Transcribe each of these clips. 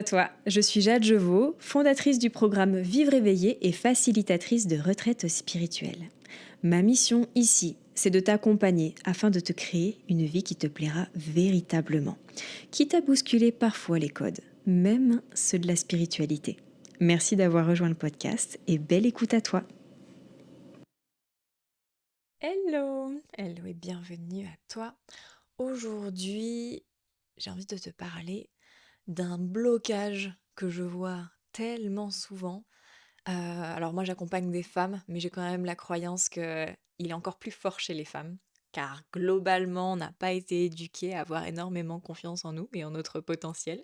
À toi, je suis Jade Jevaux, fondatrice du programme Vivre éveillé et facilitatrice de retraite spirituelle. Ma mission ici, c'est de t'accompagner afin de te créer une vie qui te plaira véritablement, quitte à bousculer parfois les codes, même ceux de la spiritualité. Merci d'avoir rejoint le podcast et belle écoute à toi. Hello, hello et bienvenue à toi. Aujourd'hui, j'ai envie de te parler d'un blocage que je vois tellement souvent. Alors moi j'accompagne des femmes, mais j'ai quand même la croyance qu'il est encore plus fort chez les femmes, car globalement on n'a pas été éduqués à avoir énormément confiance en nous et en notre potentiel.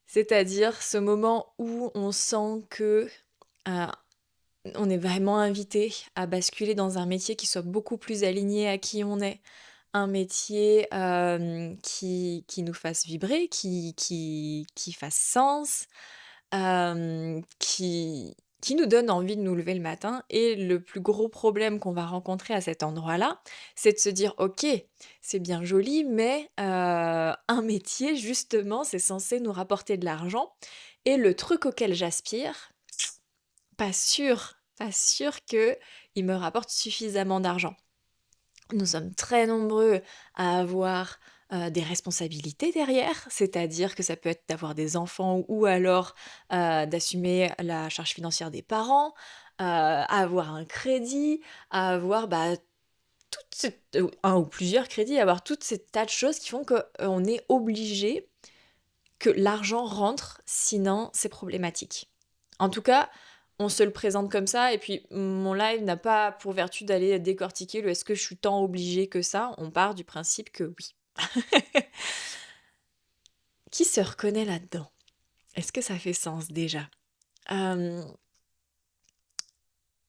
C'est-à-dire ce moment où on sent que euh, on est vraiment invité à basculer dans un métier qui soit beaucoup plus aligné à qui on est, un métier qui nous fasse vibrer, qui fasse sens, qui nous donne envie de nous lever le matin. Et le plus gros problème qu'on va rencontrer à cet endroit-là, c'est de se dire: «OK, c'est bien joli, mais un métier justement, c'est censé nous rapporter de l'argent et le truc auquel j'aspire, pas sûr qu'il me rapporte suffisamment d'argent». Nous sommes très nombreux à avoir des responsabilités derrière, c'est-à-dire que ça peut être d'avoir des enfants ou alors d'assumer la charge financière des parents, avoir un crédit, avoir un ou plusieurs crédits, avoir toutes ces tas de choses qui font qu'on est obligé que l'argent rentre, sinon c'est problématique. En tout cas, on se le présente comme ça, et puis mon live n'a pas pour vertu d'aller décortiquer le est-ce que je suis tant obligée que ça. On part du principe que oui. Qui se reconnaît là-dedans? Est-ce que ça fait sens déjà? Euh,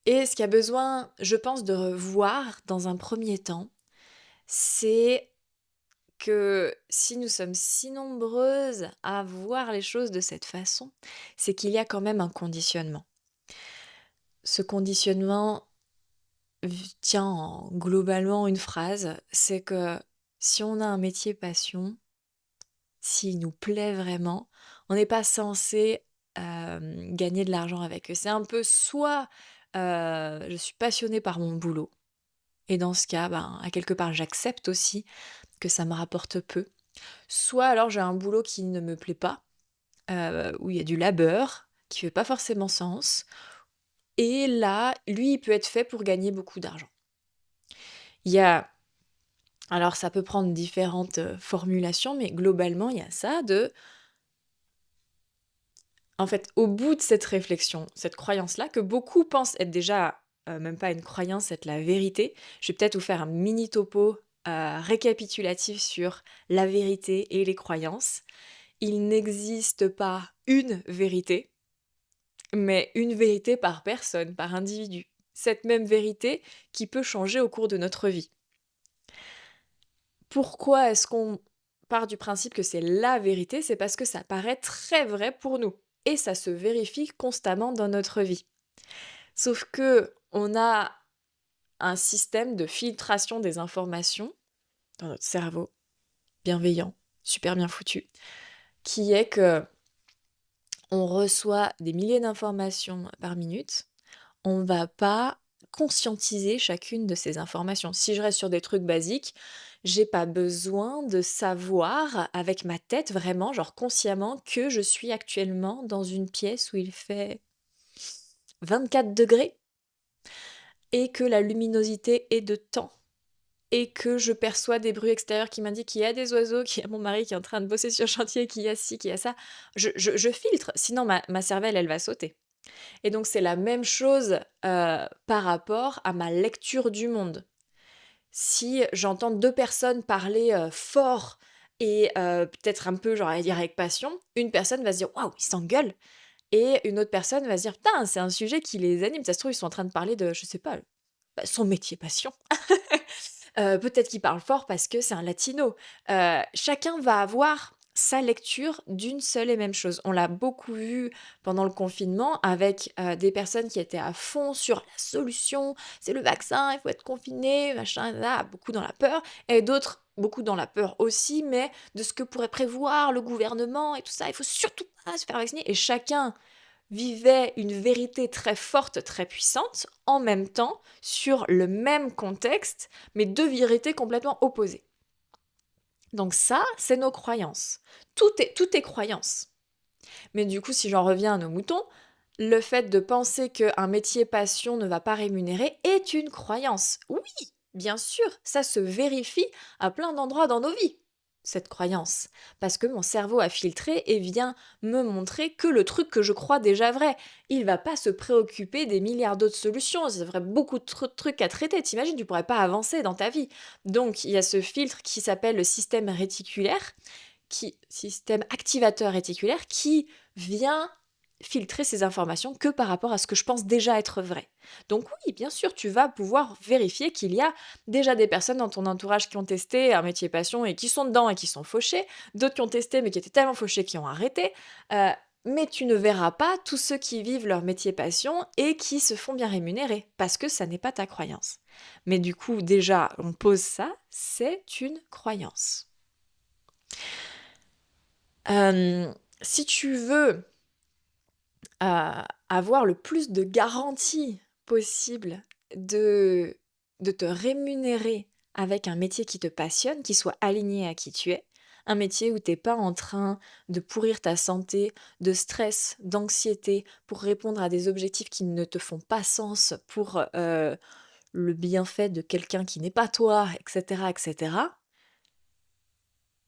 Et ce qu'il y a besoin, je pense, de revoir dans un premier temps, c'est que si nous sommes si nombreuses à voir les choses de cette façon, c'est qu'il y a quand même un conditionnement. Ce conditionnement tient en globalement une phrase, c'est que si on a un métier passion, s'il nous plaît vraiment, on n'est pas censé gagner de l'argent avec eux. C'est un peu soit je suis passionnée par mon boulot, et dans ce cas, ben, à quelque part, j'accepte aussi que ça me rapporte peu. Soit alors j'ai un boulot qui ne me plaît pas, où il y a du labeur, qui fait pas forcément sens, et là, lui, il peut être fait pour gagner beaucoup d'argent. Il y a Alors ça peut prendre différentes, formulations, mais globalement, il y a ça de en fait, au bout de cette réflexion, cette croyance-là, que beaucoup pensent être déjà, même pas une croyance, être la vérité, je vais peut-être vous faire un mini topo, récapitulatif sur la vérité et les croyances. Il n'existe pas une vérité, mais une vérité par personne, par individu. Cette même vérité qui peut changer au cours de notre vie. Pourquoi est-ce qu'on part du principe que c'est la vérité? C'est parce que ça paraît très vrai pour nous et ça se vérifie constamment dans notre vie. Sauf que on a un système de filtration des informations dans notre cerveau, bienveillant, super bien foutu, qui est que on reçoit des milliers d'informations par minute, on va pas conscientiser chacune de ces informations. Si je reste sur des trucs basiques, j'ai pas besoin de savoir avec ma tête vraiment, genre consciemment, que je suis actuellement dans une pièce où il fait 24 degrés et que la luminosité est de temps et que je perçois des bruits extérieurs qui m'indiquent qu'il y a des oiseaux, qu'il y a mon mari qui est en train de bosser sur le chantier, qu'il y a ci, qu'il y a ça. Je filtre, sinon ma cervelle, elle va sauter. Et donc c'est la même chose par rapport à ma lecture du monde. Si j'entends deux personnes parler fort et peut-être un peu, genre, à dire avec passion, une personne va se dire waouh, ils s'engueulent, et une autre personne va se dire putain, c'est un sujet qui les anime. Ça se trouve, ils sont en train de parler de, je sais pas, son métier passion. Peut-être qu'il parle fort parce que c'est un latino. Chacun va avoir sa lecture d'une seule et même chose. On l'a beaucoup vu pendant le confinement avec des personnes qui étaient à fond sur la solution, c'est le vaccin, il faut être confiné, machin, là, beaucoup dans la peur, et d'autres beaucoup dans la peur aussi, mais de ce que pourrait prévoir le gouvernement et tout ça. Il faut surtout pas se faire vacciner. Et chacun vivait une vérité très forte, très puissante, en même temps, sur le même contexte, mais deux vérités complètement opposées. Donc ça, c'est nos croyances. Tout est croyance. Mais du coup, si j'en reviens à nos moutons, le fait de penser qu'un métier passion ne va pas rémunérer est une croyance. Oui, bien sûr, ça se vérifie à plein d'endroits dans nos vies, cette croyance. Parce que mon cerveau a filtré et vient me montrer que le truc que je crois déjà vrai. Il va pas se préoccuper des milliards d'autres solutions. C'est vrai, beaucoup de trucs à traiter. T'imagines, tu pourrais pas avancer dans ta vie. Donc, il y a ce filtre qui s'appelle le système réticulaire, système activateur réticulaire, qui vient filtrer ces informations que par rapport à ce que je pense déjà être vrai. Donc oui, bien sûr, tu vas pouvoir vérifier qu'il y a déjà des personnes dans ton entourage qui ont testé un métier passion et qui sont dedans et qui sont fauchés, d'autres qui ont testé mais qui étaient tellement fauchés qui ont arrêté. Mais tu ne verras pas tous ceux qui vivent leur métier passion et qui se font bien rémunérer, parce que ça n'est pas ta croyance. Mais du coup, déjà, on pose ça, c'est une croyance. Si tu veux avoir le plus de garanties possible de, de te rémunérer avec un métier qui te passionne, qui soit aligné à qui tu es, un métier où tu n'es pas en train de pourrir ta santé, de stress, d'anxiété, pour répondre à des objectifs qui ne te font pas sens, pour le bienfait de quelqu'un qui n'est pas toi, etc., etc.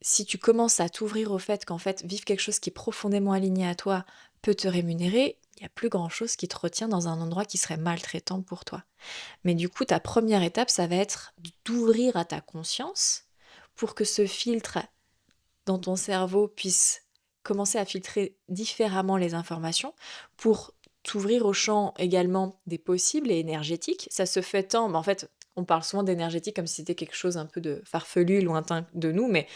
Si tu commences à t'ouvrir au fait qu'en fait, vivre quelque chose qui est profondément aligné à toi peut te rémunérer, il n'y a plus grand-chose qui te retient dans un endroit qui serait maltraitant pour toi. Mais du coup, ta première étape, ça va être d'ouvrir à ta conscience pour que ce filtre dans ton cerveau puisse commencer à filtrer différemment les informations, pour t'ouvrir au champ également des possibles et énergétiques. Ça se fait tant, mais en fait, on parle souvent d'énergétique comme si c'était quelque chose un peu de farfelu, lointain de nous, mais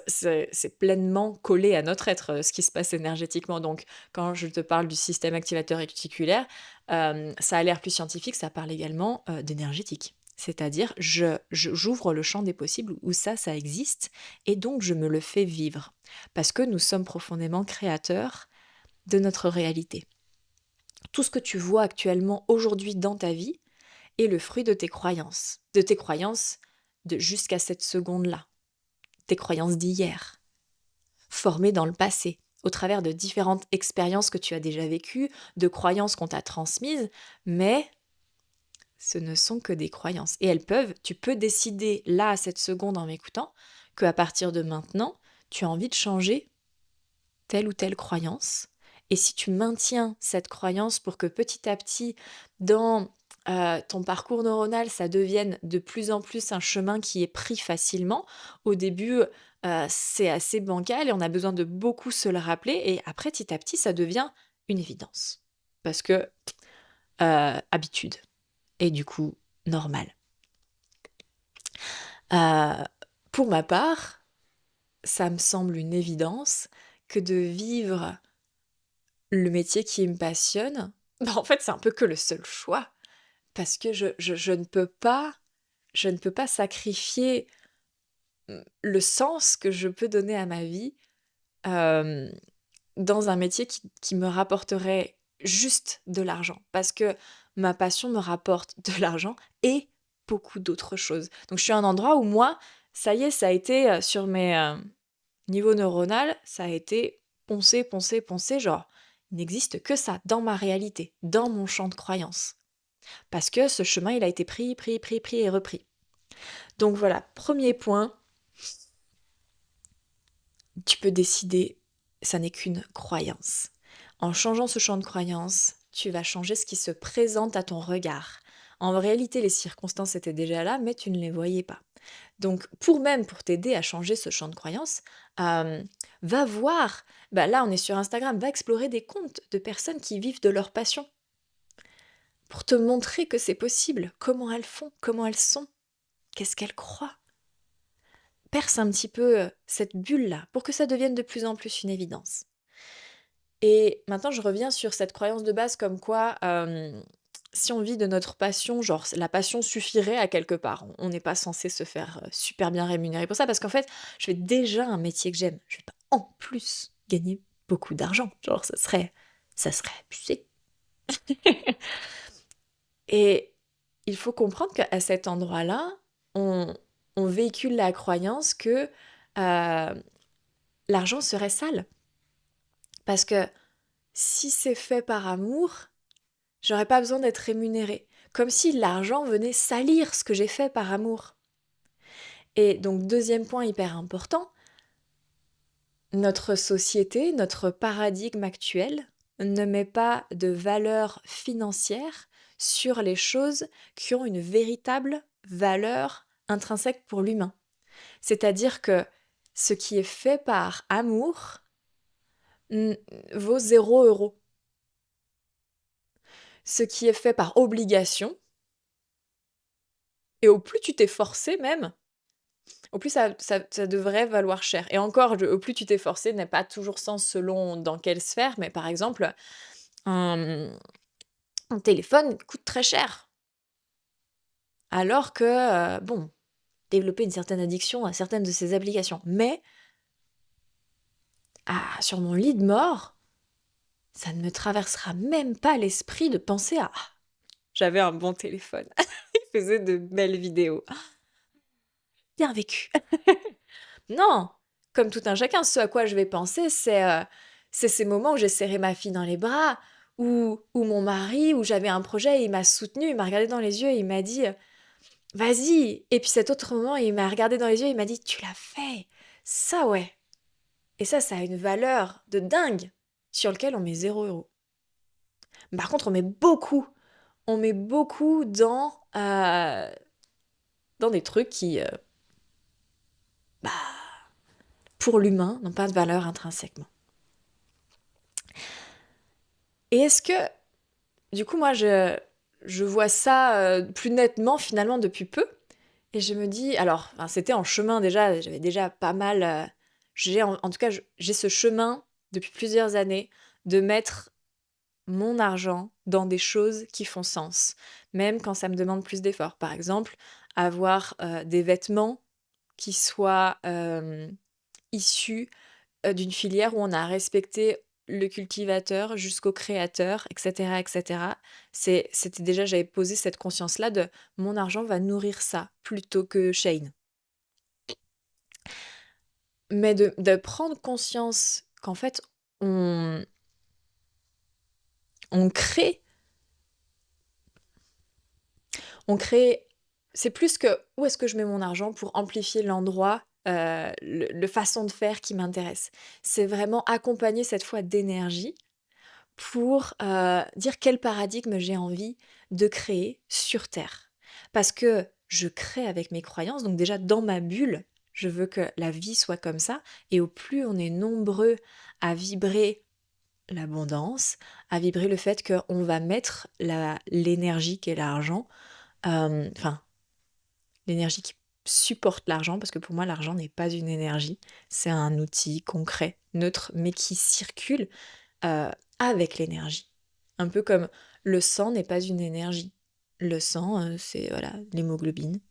c'est pleinement collé à notre être, ce qui se passe énergétiquement. Donc, quand je te parle du système activateur réticulaire, ça a l'air plus scientifique, ça parle également d'énergétique. C'est-à-dire, j'ouvre le champ des possibles où ça existe, et donc je me le fais vivre. Parce que nous sommes profondément créateurs de notre réalité. Tout ce que tu vois actuellement aujourd'hui dans ta vie est le fruit de tes croyances. De tes croyances de jusqu'à cette seconde-là. Tes croyances d'hier, formées dans le passé, au travers de différentes expériences que tu as déjà vécues, de croyances qu'on t'a transmises, mais ce ne sont que des croyances. Et tu peux décider là, à cette seconde en m'écoutant, qu'à partir de maintenant, tu as envie de changer telle ou telle croyance. Et si tu maintiens cette croyance pour que petit à petit, dans ton parcours neuronal, ça devienne de plus en plus un chemin qui est pris facilement. Au début, c'est assez bancal et on a besoin de beaucoup se le rappeler. Et après, petit à petit, ça devient une évidence. Parce que habitude. Et du coup, normal. Euh, pour ma part, ça me semble une évidence que de vivre le métier qui me passionne, en fait, c'est un peu que le seul choix. Parce que je je ne peux pas sacrifier le sens que je peux donner à ma vie euh, dans un métier qui me rapporterait juste de l'argent. Parce que ma passion me rapporte de l'argent et beaucoup d'autres choses. Donc je suis à un endroit où moi, ça y est, ça a été sur mes niveaux neuronaux, ça a été poncé, poncé, poncé, genre, il n'existe que ça dans ma réalité, dans mon champ de croyance. Parce que ce chemin, il a été pris, pris, pris, pris et repris. Donc voilà, premier point, tu peux décider, ça n'est qu'une croyance. En changeant ce champ de croyance, tu vas changer ce qui se présente à ton regard. En réalité, les circonstances étaient déjà là, mais tu ne les voyais pas. Donc, pour t'aider à changer ce champ de croyance, va voir, là on est sur Instagram, va explorer des comptes de personnes qui vivent de leur passion, pour te montrer que c'est possible, comment elles font, comment elles sont, qu'est-ce qu'elles croient. Perce un petit peu cette bulle-là pour que ça devienne de plus en plus une évidence. Et maintenant, je reviens sur cette croyance de base comme quoi si on vit de notre passion, genre la passion suffirait à quelque part. On n'est pas censé se faire, super bien rémunérer pour ça parce qu'en fait, je fais déjà un métier que j'aime. Je vais pas en plus gagner beaucoup d'argent. Genre ça serait abusé. Et il faut comprendre qu'à cet endroit-là, on on véhicule la croyance que, l'argent serait sale. Parce que si c'est fait par amour, j'aurais pas besoin d'être rémunérée. Comme si l'argent venait salir ce que j'ai fait par amour. Et donc deuxième point hyper important, notre société, notre paradigme actuel ne met pas de valeur financière sur les choses qui ont une véritable valeur intrinsèque pour l'humain. C'est-à-dire que ce qui est fait par amour vaut 0 €. Ce qui est fait par obligation, et au plus tu t'es forcé même, au plus ça devrait valoir cher. Et encore, au plus tu t'es forcé n'a pas toujours sens selon dans quelle sphère, mais par exemple, un, un téléphone coûte très cher. Alors que, bon, développer une certaine addiction à certaines de ces applications. Mais, sur mon lit de mort, ça ne me traversera même pas l'esprit de penser à «Ah, j'avais un bon téléphone, il faisait de belles vidéos, bien vécu». Non! Comme tout un chacun, ce à quoi je vais penser, c'est ces moments où j'ai serré ma fille dans les bras, ou mon mari, où j'avais un projet et il m'a soutenue, il m'a regardé dans les yeux et il m'a dit, «Vas-y!» Et puis cet autre moment, il m'a regardé dans les yeux et il m'a dit: «Tu l'as fait! Ça ouais!» Et ça a une valeur de dingue sur lequel on met 0 €. Par contre, on met beaucoup dans des trucs qui, bah, pour l'humain, n'ont pas de valeur intrinsèquement. Et est-ce que, du coup, moi, je vois ça plus nettement finalement depuis peu. Et je me dis, alors, enfin, c'était en chemin déjà, j'avais déjà pas mal. En tout cas, j'ai ce chemin depuis plusieurs années de mettre mon argent dans des choses qui font sens, même quand ça me demande plus d'efforts. Par exemple, avoir des vêtements qui soient issus d'une filière où on a respecté le cultivateur jusqu'au créateur, et cetera, et cetera. C'était déjà, j'avais posé cette conscience-là de: «Mon argent va nourrir ça, plutôt que Shein». Mais de prendre conscience qu'en fait, on on crée on crée c'est plus que: «Où est-ce que je mets mon argent?» pour amplifier l'endroit, le façon de faire qui m'intéresse. C'est vraiment accompagner cette fois d'énergie pour, dire quel paradigme j'ai envie de créer sur terre. Parce que je crée avec mes croyances, donc déjà dans ma bulle, je veux que la vie soit comme ça, et au plus on est nombreux à vibrer l'abondance, à vibrer le fait qu'on va mettre l'énergie qu'est l'argent, enfin, l'énergie qui supporte l'argent, parce que pour moi l'argent n'est pas une énergie, c'est un outil concret, neutre, mais qui circule heu, avec l'énergie. Un peu comme le sang n'est pas une énergie. Le sang, c'est voilà, l'hémoglobine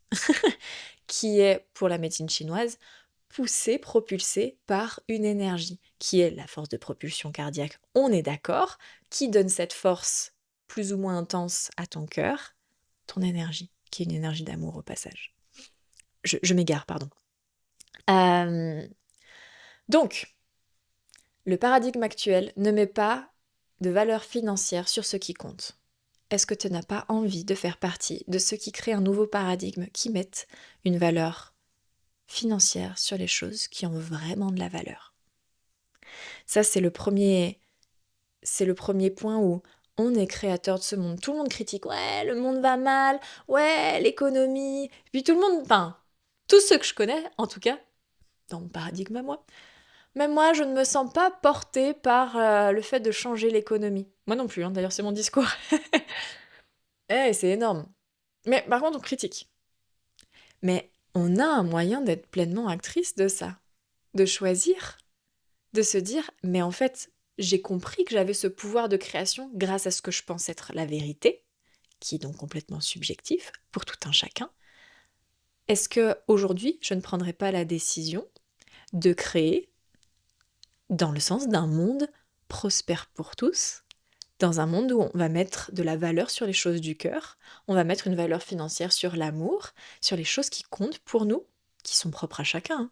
qui est, pour la médecine chinoise, poussée, propulsée par une énergie, qui est la force de propulsion cardiaque, on est d'accord, qui donne cette force plus ou moins intense à ton cœur, ton énergie, qui est une énergie d'amour au passage. Je m'égare, pardon. Hem, donc le paradigme actuel ne met pas de valeur financière sur ce qui compte. Est-ce que tu n'as pas envie de faire partie de ceux qui créent un nouveau paradigme, qui mettent une valeur financière sur les choses qui ont vraiment de la valeur? Ça, c'est le premier point où on est créateur de ce monde. Tout le monde critique, ouais, le monde va mal, ouais, l'économie. Puis tout le monde, enfin, tous ceux que je connais, en tout cas, dans mon paradigme à moi, même moi, je ne me sens pas portée par le fait de changer l'économie. Moi non plus, hein, d'ailleurs, c'est mon discours. Eh, c'est énorme. Mais par contre, on critique. Mais on a un moyen d'être pleinement actrice de ça, de choisir, de se dire, mais en fait, j'ai compris que j'avais ce pouvoir de création grâce à ce que je pense être la vérité, qui est donc complètement subjectif pour tout un chacun, est-ce qu'aujourd'hui, je ne prendrais pas la décision de créer, dans le sens d'un monde prospère pour tous, dans un monde où on va mettre de la valeur sur les choses du cœur, on va mettre une valeur financière sur l'amour, sur les choses qui comptent pour nous, qui sont propres à chacun, hein.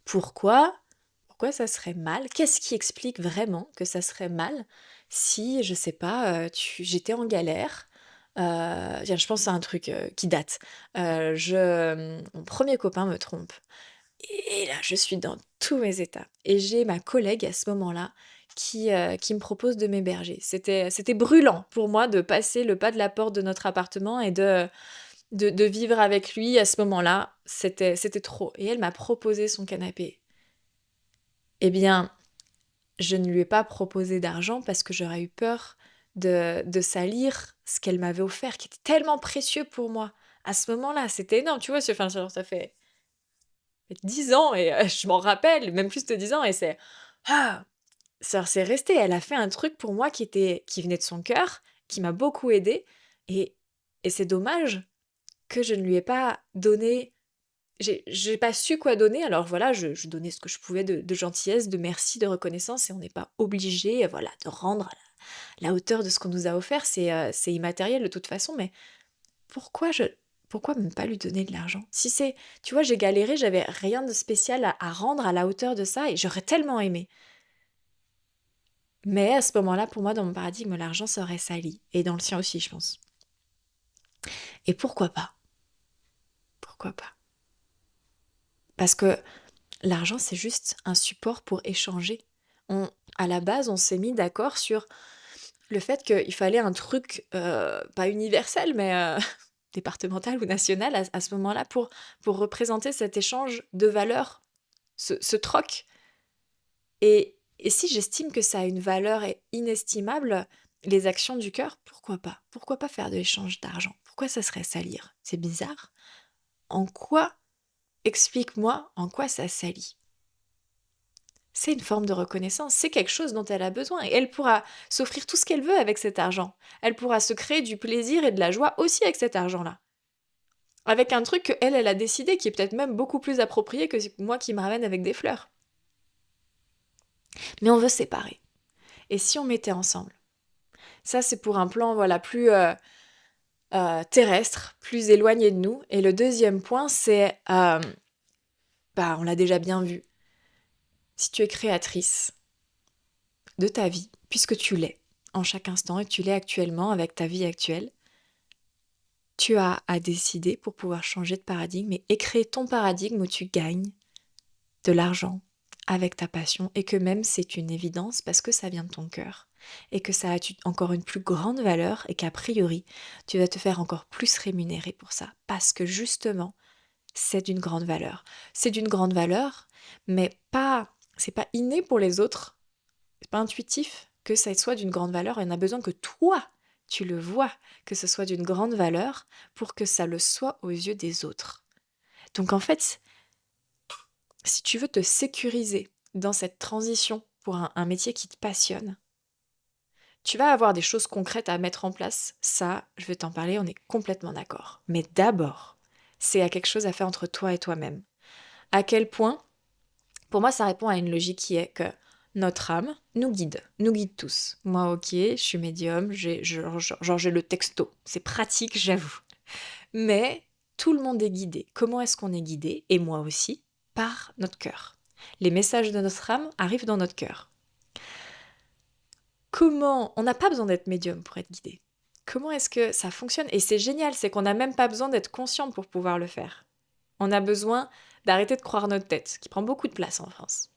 Pourquoi ça serait mal? Qu'est-ce qui explique vraiment que ça serait mal si, je sais pas, j'étais en galère, tiens, je pense à un truc, qui date. Mon premier copain me trompe et là, je suis dans tous mes états et j'ai ma collègue à ce moment-là qui me propose de m'héberger. C'était brûlant pour moi de passer le pas de la porte de notre appartement et de vivre avec lui à ce moment-là. C'était trop et elle m'a proposé son canapé. Eh bien, je ne lui ai pas proposé d'argent parce que j'aurais eu peur de salir ce qu'elle m'avait offert, qui était tellement précieux pour moi. À ce moment-là, c'était énorme, tu vois? Enfin, genre, ça fait 10 ans et je m'en rappelle, même plus de 10 ans et ah! C'est resté. Elle a fait un truc pour moi qui venait de son cœur, qui m'a beaucoup aidée et c'est dommage que je ne lui ai pas donné. J'ai pas su quoi donner, alors voilà, je donnais ce que je pouvais de gentillesse, de merci, de reconnaissance et on n'est pas obligé, voilà, de rendre à la hauteur de ce qu'on nous a offert. C'est immatériel de toute façon, mais pourquoi je pourquoi même pas lui donner de l'argent? Si c'est tu vois, j'ai galéré, j'avais rien de spécial à rendre à la hauteur de ça et j'aurais tellement aimé. Mais à ce moment-là, pour moi, dans mon paradigme, l'argent serait sali et dans le sien aussi, je pense. Et pourquoi pas? Pourquoi pas? Parce que l'argent, c'est juste un support pour échanger. À la base, on s'est mis d'accord sur le fait qu'il fallait un truc, pas universel, mais départemental ou national à ce moment-là pour représenter cet échange de valeurs, ce troc. Et si j'estime que ça a une valeur inestimable, les actions du cœur, pourquoi pas? Pourquoi pas faire de l'échange d'argent? Pourquoi ça serait salir? C'est bizarre. En quoi explique-moi en quoi ça salit? C'est une forme de reconnaissance, c'est quelque chose dont elle a besoin et elle pourra s'offrir tout ce qu'elle veut avec cet argent. Elle pourra se créer du plaisir et de la joie aussi avec cet argent-là. Avec un truc qu'elle, elle a décidé qui est peut-être même beaucoup plus approprié que moi qui me ramène avec des fleurs. Mais on veut séparer. Et si on mettait ensemble? Ça, c'est pour un plan, voilà, plus terrestre, plus éloigné de nous. Et le deuxième point, c'est, on l'a déjà bien vu. Si tu es créatrice de ta vie, puisque tu l'es en chaque instant et tu l'es actuellement avec ta vie actuelle, tu as à décider pour pouvoir changer de paradigme et créer ton paradigme où tu gagnes de l'argent avec ta passion et que même c'est une évidence parce que ça vient de ton cœur et que ça a encore une plus grande valeur et qu'a priori tu vas te faire encore plus rémunérer pour ça parce que justement c'est d'une grande valeur. C'est d'une grande valeur, mais c'est pas inné pour les autres, c'est pas intuitif que ça soit d'une grande valeur et on a besoin que toi tu le vois, que ce soit d'une grande valeur pour que ça le soit aux yeux des autres. Donc en fait, si tu veux te sécuriser dans cette transition pour un métier qui te passionne, tu vas avoir des choses concrètes à mettre en place. Ça, je vais t'en parler, on est complètement d'accord. Mais d'abord, c'est à quelque chose à faire entre toi et toi-même. À quel point, pour moi, ça répond à une logique qui est que notre âme nous guide tous. Moi, ok, je suis médium, j'ai le texto. C'est pratique, j'avoue. Mais tout le monde est guidé. Comment est-ce qu'on est guidé? Et moi aussi, par notre cœur. Les messages de notre âme arrivent dans notre cœur. Comment? On n'a pas besoin d'être médium pour être guidé. Comment est-ce que ça fonctionne? Et c'est génial, c'est qu'on n'a même pas besoin d'être conscient pour pouvoir le faire. On a besoin d'arrêter de croire notre tête, qui prend beaucoup de place en France.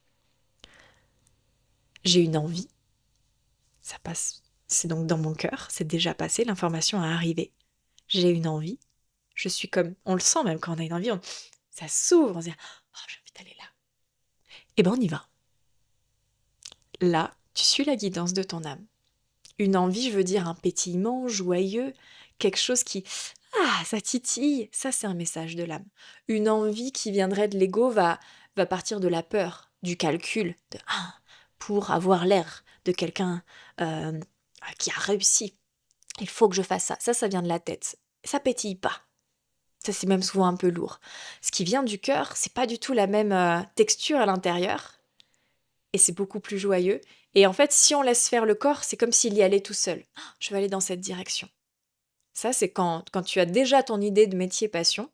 J'ai une envie, ça passe, c'est donc dans mon cœur, c'est déjà passé, l'information a arrivé. J'ai une envie, je suis comme, on le sent même quand on a une envie, ça s'ouvre, on se dit, oh j'ai envie d'aller là. Et ben on y va. Là, tu suis la guidance de ton âme. Une envie, je veux dire un pétillement joyeux, quelque chose qui, ça titille, ça c'est un message de l'âme. Une envie qui viendrait de l'ego va partir de la peur, du calcul, pour avoir l'air de quelqu'un qui a réussi. Il faut que je fasse ça. Ça vient de la tête. Ça pétille pas. Ça, c'est même souvent un peu lourd. Ce qui vient du cœur, c'est pas du tout la même texture à l'intérieur. Et c'est beaucoup plus joyeux. Et en fait, si on laisse faire le corps, c'est comme s'il y allait tout seul. Ah, je vais aller dans cette direction. Ça, c'est quand tu as déjà ton idée de métier passion,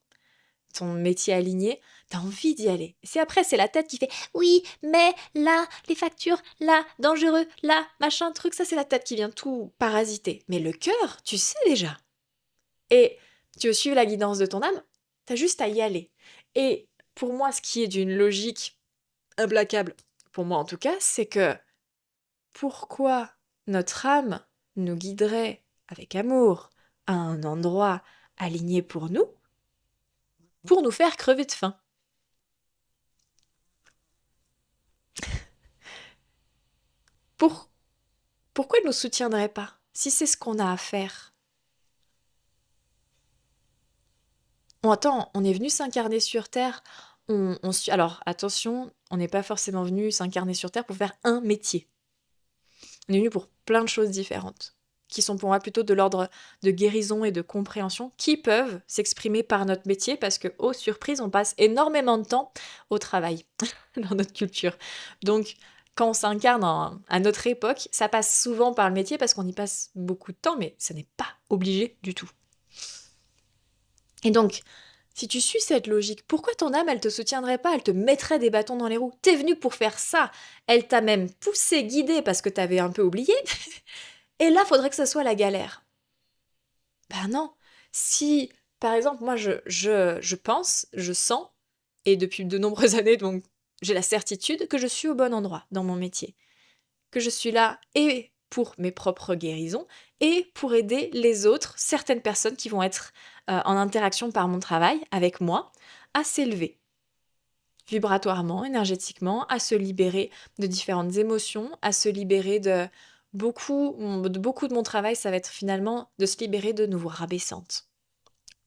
ton métier aligné, t'as envie d'y aller. C'est après, c'est la tête qui fait oui, mais là, les factures, là, dangereux, là, machin, truc, ça c'est la tête qui vient tout parasiter. Mais le cœur, tu sais déjà. Et tu veux suivre la guidance de ton âme, t'as juste à y aller. Et pour moi, ce qui est d'une logique implacable, pour moi en tout cas, c'est que pourquoi notre âme nous guiderait avec amour à un endroit aligné pour nous faire crever de faim. Pour, pourquoi elle ne nous soutiendrait pas si c'est ce qu'on a à faire? Attends, on est venu s'incarner sur Terre. Alors, attention, on n'est pas forcément venu s'incarner sur Terre pour faire un métier. On est venu pour plein de choses différentes, qui sont pour moi plutôt de l'ordre de guérison et de compréhension, qui peuvent s'exprimer par notre métier, parce que, oh surprise, on passe énormément de temps au travail dans notre culture. Donc, quand on s'incarne à notre époque, ça passe souvent par le métier parce qu'on y passe beaucoup de temps, mais ça n'est pas obligé du tout. Et donc, si tu suis cette logique, pourquoi ton âme, elle te soutiendrait pas, elle te mettrait des bâtons dans les roues? T'es venu pour faire ça. Elle t'a même poussé, guidé parce que t'avais un peu oublié. Et là, faudrait que ce soit la galère. Ben non. Si, par exemple, moi, je pense, je sens, et depuis de nombreuses années, donc j'ai la certitude que je suis au bon endroit dans mon métier. Que je suis là et pour mes propres guérisons et pour aider les autres, certaines personnes qui vont être en interaction par mon travail avec moi, à s'élever vibratoirement, énergétiquement, à se libérer de différentes émotions, à se libérer de beaucoup de mon travail, ça va être finalement de se libérer de nos voix rabaissantes,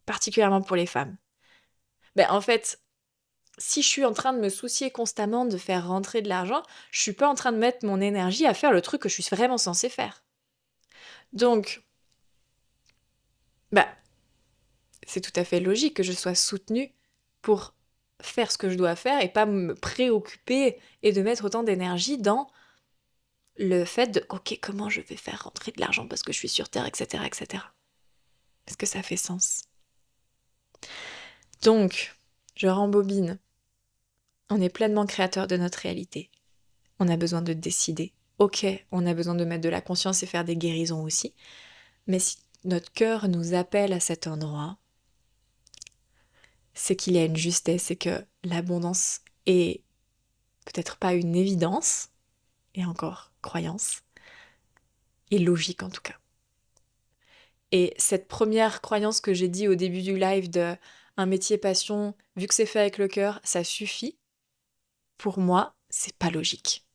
particulièrement pour les femmes. En fait, si je suis en train de me soucier constamment de faire rentrer de l'argent, je suis pas en train de mettre mon énergie à faire le truc que je suis vraiment censée faire. Donc, bah, c'est tout à fait logique que je sois soutenue pour faire ce que je dois faire et pas me préoccuper et de mettre autant d'énergie dans le fait de ok, comment je vais faire rentrer de l'argent parce que je suis sur Terre, etc., etc. Est-ce que ça fait sens? Donc, je rembobine. On est pleinement créateur de notre réalité. On a besoin de décider. Ok, on a besoin de mettre de la conscience et faire des guérisons aussi. Mais si notre cœur nous appelle à cet endroit, c'est qu'il y a une justesse et que l'abondance est peut-être pas une évidence, et encore croyance, et logique en tout cas. Et cette première croyance que j'ai dit au début du live de un métier passion, vu que c'est fait avec le cœur, ça suffit, pour moi, c'est pas logique.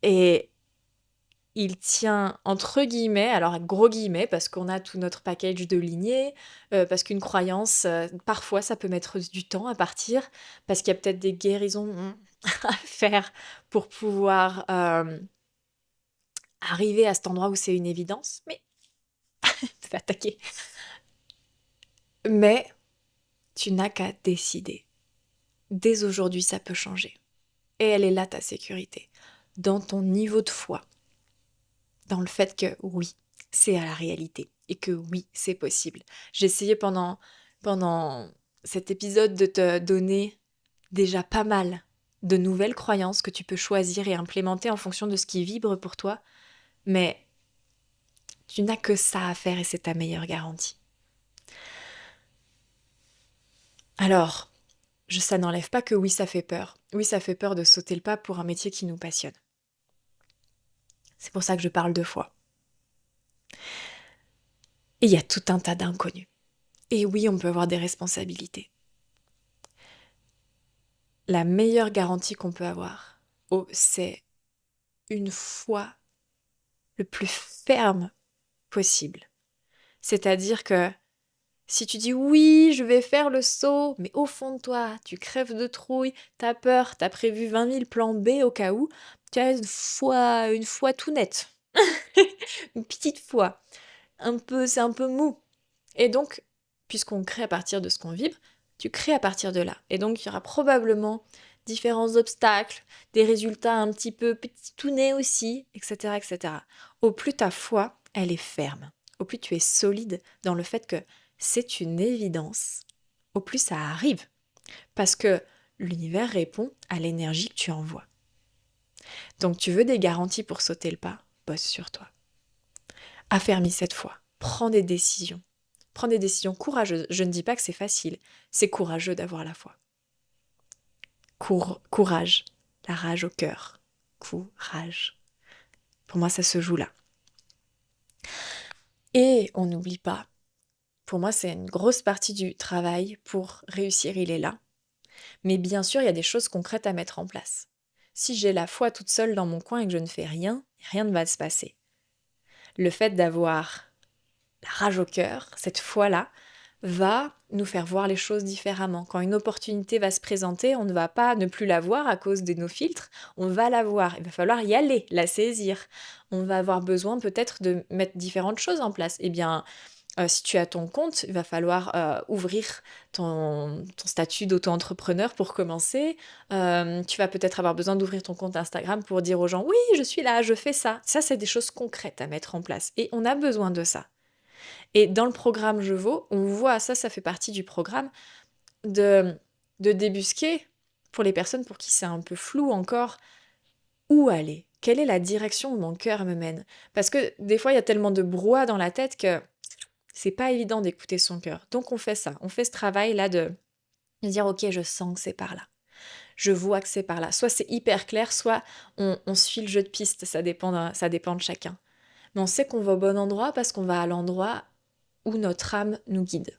Et il tient entre guillemets, alors gros guillemets, parce qu'on a tout notre package de lignées, parce qu'une croyance, parfois ça peut mettre du temps à partir, parce qu'il y a peut-être des guérisons à faire pour pouvoir arriver à cet endroit où c'est une évidence, mais c'est attaqué. Mais tu n'as qu'à décider. Dès aujourd'hui, ça peut changer. Et elle est là, ta sécurité, dans ton niveau de foi, dans le fait que oui, c'est à la réalité et que oui, c'est possible. J'ai essayé pendant cet épisode de te donner déjà pas mal de nouvelles croyances que tu peux choisir et implémenter en fonction de ce qui vibre pour toi, mais tu n'as que ça à faire et c'est ta meilleure garantie. Alors, ça n'enlève pas que oui, ça fait peur. Oui, ça fait peur de sauter le pas pour un métier qui nous passionne. C'est pour ça que je parle 2 fois. Et il y a tout un tas d'inconnus. Et oui, on peut avoir des responsabilités. La meilleure garantie qu'on peut avoir, c'est une foi le plus ferme possible. C'est-à-dire que si tu dis oui, je vais faire le saut, mais au fond de toi, tu crèves de trouille, t'as peur, t'as prévu 20 000 plans B au cas où, tu as une foi tout nette Une petite fois, c'est un peu mou. Et donc, puisqu'on crée à partir de ce qu'on vibre, tu crées à partir de là. Et donc, il y aura probablement différents obstacles, des résultats un petit peu petitounés aussi, etc., etc. Au plus ta foi, elle est ferme, au plus tu es solide dans le fait que c'est une évidence, au plus ça arrive. Parce que l'univers répond à l'énergie que tu envoies. Donc, tu veux des garanties pour sauter le pas, bosse sur toi. Affermis cette foi. Prends des décisions. Prends des décisions courageuses. Je ne dis pas que c'est facile. C'est courageux d'avoir la foi. Courage. La rage au cœur. Courage. Pour moi, ça se joue là. Et on n'oublie pas. Pour moi, c'est une grosse partie du travail pour réussir, il est là. Mais bien sûr, il y a des choses concrètes à mettre en place. Si j'ai la foi toute seule dans mon coin et que je ne fais rien, rien ne va se passer. Le fait d'avoir la rage au cœur, cette foi-là, va nous faire voir les choses différemment. Quand une opportunité va se présenter, on ne va pas ne plus la voir à cause de nos filtres, on va la voir. Il va falloir y aller, la saisir. On va avoir besoin peut-être de mettre différentes choses en place. Eh bien, si tu as ton compte, il va falloir ouvrir ton statut d'auto-entrepreneur pour commencer. Tu vas peut-être avoir besoin d'ouvrir ton compte Instagram pour dire aux gens, oui, je suis là, je fais ça. Ça, c'est des choses concrètes à mettre en place. Et on a besoin de ça. Et dans le programme Je Vaux, on voit, ça fait partie du programme, de, de débusquer, pour les personnes pour qui c'est un peu flou encore, où aller. Quelle est la direction où mon cœur me mène? Parce que des fois, il y a tellement de brouhaha dans la tête que c'est pas évident d'écouter son cœur. Donc on fait ça, on fait ce travail-là de dire, ok, je sens que c'est par là. Je vois que c'est par là. Soit c'est hyper clair, soit on suit le jeu de piste, ça dépend de chacun. Mais on sait qu'on va au bon endroit parce qu'on va à l'endroit où notre âme nous guide.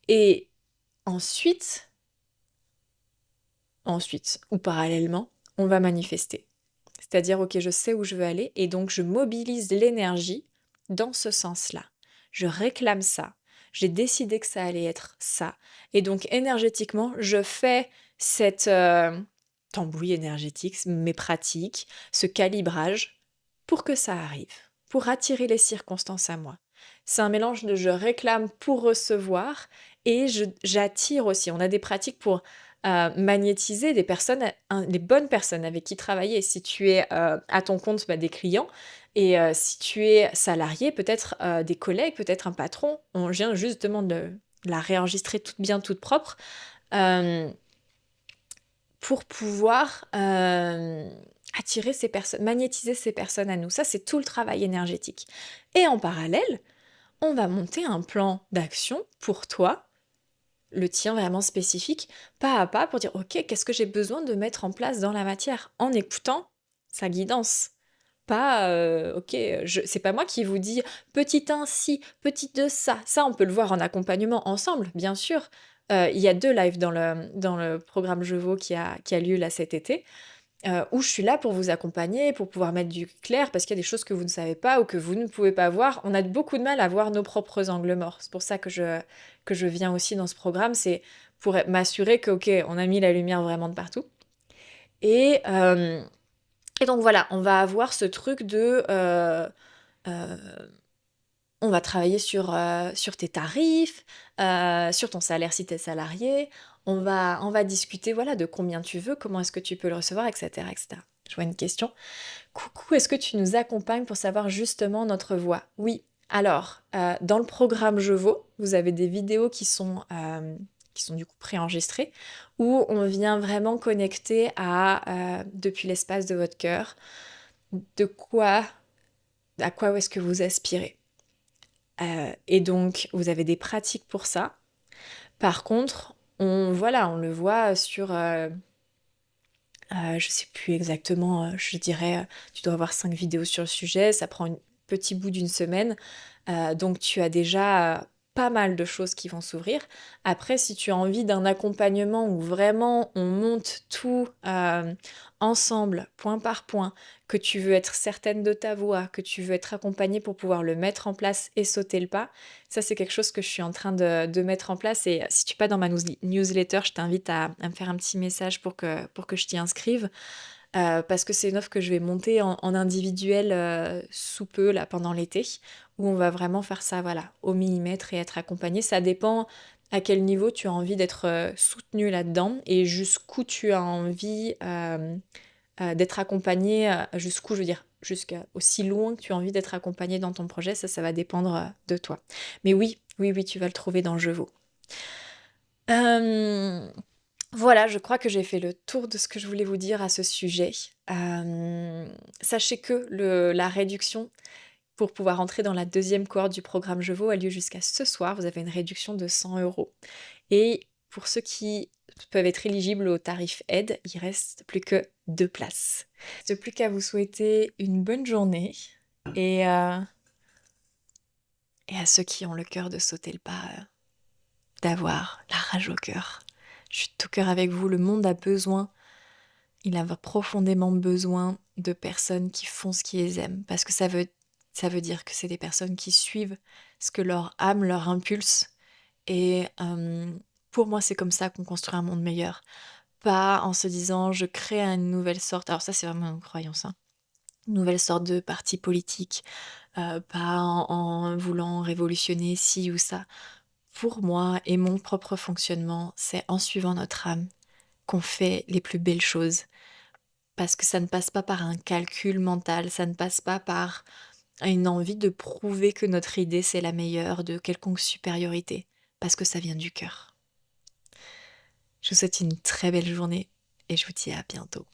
Et ensuite, ou parallèlement, on va manifester. C'est-à-dire, ok, je sais où je veux aller et donc je mobilise l'énergie dans ce sens-là. Je réclame ça. J'ai décidé que ça allait être ça. Et donc énergétiquement, je fais cette tambouille énergétique, mes pratiques, ce calibrage pour que ça arrive, pour attirer les circonstances à moi. C'est un mélange de je réclame pour recevoir et j'attire aussi. On a des pratiques pour magnétiser des personnes, les bonnes personnes avec qui travailler. Si tu es à ton compte, des clients, et si tu es salarié, peut-être des collègues, peut-être un patron. On vient justement de la réenregistrer toute bien, toute propre, euh, pour pouvoir attirer ces personnes, magnétiser ces personnes à nous. Ça, c'est tout le travail énergétique. Et en parallèle, on va monter un plan d'action pour toi, le tien vraiment spécifique, pas à pas, pour dire, ok, qu'est-ce que j'ai besoin de mettre en place dans la matière, en écoutant sa guidance. Pas, ok, c'est pas moi qui vous dis petit 1 ci, petit 2 ça. Ça, on peut le voir en accompagnement ensemble, bien sûr. Il y a 2 lives dans le programme Je Vaux qui a lieu là cet été, où je suis là pour vous accompagner, pour pouvoir mettre du clair, parce qu'il y a des choses que vous ne savez pas ou que vous ne pouvez pas voir. On a beaucoup de mal à voir nos propres angles morts. C'est pour ça que je viens aussi dans ce programme, c'est pour m'assurer que, ok, on a mis la lumière vraiment de partout. Et, euh, et donc voilà, on va avoir ce truc de... euh, on va travailler sur tes tarifs, sur ton salaire si tu es salarié. On va discuter voilà, de combien tu veux, comment est-ce que tu peux le recevoir, etc., etc. Je vois une question. Coucou, est-ce que tu nous accompagnes pour savoir justement notre voix? Oui. Alors, dans le programme Je Vaux, vous avez des vidéos qui sont du coup préenregistrées, où on vient vraiment connecter depuis l'espace de votre cœur, à quoi est-ce que vous aspirez. Et donc, vous avez des pratiques pour ça. Par contre, on le voit sur, je sais plus exactement, je dirais, tu dois avoir 5 vidéos sur le sujet, ça prend un petit bout d'une semaine. Donc, tu as déjà pas mal de choses qui vont s'ouvrir. Après, si tu as envie d'un accompagnement où vraiment on monte tout ensemble, point par point, que tu veux être certaine de ta voix, que tu veux être accompagnée pour pouvoir le mettre en place et sauter le pas, ça c'est quelque chose que je suis en train de mettre en place. Et si tu n'es pas dans ma newsletter, je t'invite à me faire un petit message pour que je t'y inscrive. parce que c'est une offre que je vais monter en individuel, sous peu là pendant l'été, où on va vraiment faire ça, voilà, au millimètre et être accompagné. Ça dépend à quel niveau tu as envie d'être, soutenu là-dedans et jusqu'où tu as envie, d'être accompagné, jusqu'où, je veux dire, jusqu'à aussi loin que tu as envie d'être accompagné dans ton projet, ça va dépendre, de toi. Mais oui, oui, oui, tu vas le trouver dans Je vaux. Hem, voilà, je crois que j'ai fait le tour de ce que je voulais vous dire à ce sujet. Sachez que la réduction pour pouvoir entrer dans la deuxième cohorte du programme Je vaux a lieu jusqu'à ce soir. Vous avez une réduction de 100 euros. Et pour ceux qui peuvent être éligibles au tarif aide, il reste plus que 2 places. Il ne reste plus qu'à vous souhaiter une bonne journée et, et à ceux qui ont le cœur de sauter le pas, d'avoir la rage au cœur. Je suis de tout cœur avec vous, le monde a besoin, il a profondément besoin de personnes qui font ce qu'ils aiment, parce que ça veut dire que c'est des personnes qui suivent ce que leur âme leur impulse. Et pour moi, c'est comme ça qu'on construit un monde meilleur. Pas en se disant: «Je crée une nouvelle sorte», alors ça, c'est vraiment une croyance, hein, une nouvelle sorte de parti politique, pas en voulant révolutionner ci ou ça. Pour moi et mon propre fonctionnement, c'est en suivant notre âme qu'on fait les plus belles choses. Parce que ça ne passe pas par un calcul mental, ça ne passe pas par une envie de prouver que notre idée c'est la meilleure, de quelconque supériorité, parce que ça vient du cœur. Je vous souhaite une très belle journée et je vous dis à bientôt.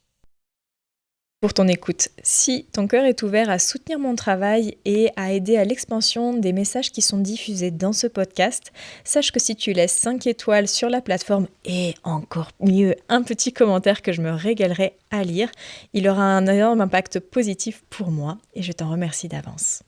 Pour ton écoute. Si ton cœur est ouvert à soutenir mon travail et à aider à l'expansion des messages qui sont diffusés dans ce podcast, sache que si tu laisses 5 étoiles sur la plateforme et encore mieux un petit commentaire que je me régalerai à lire, il aura un énorme impact positif pour moi et je t'en remercie d'avance.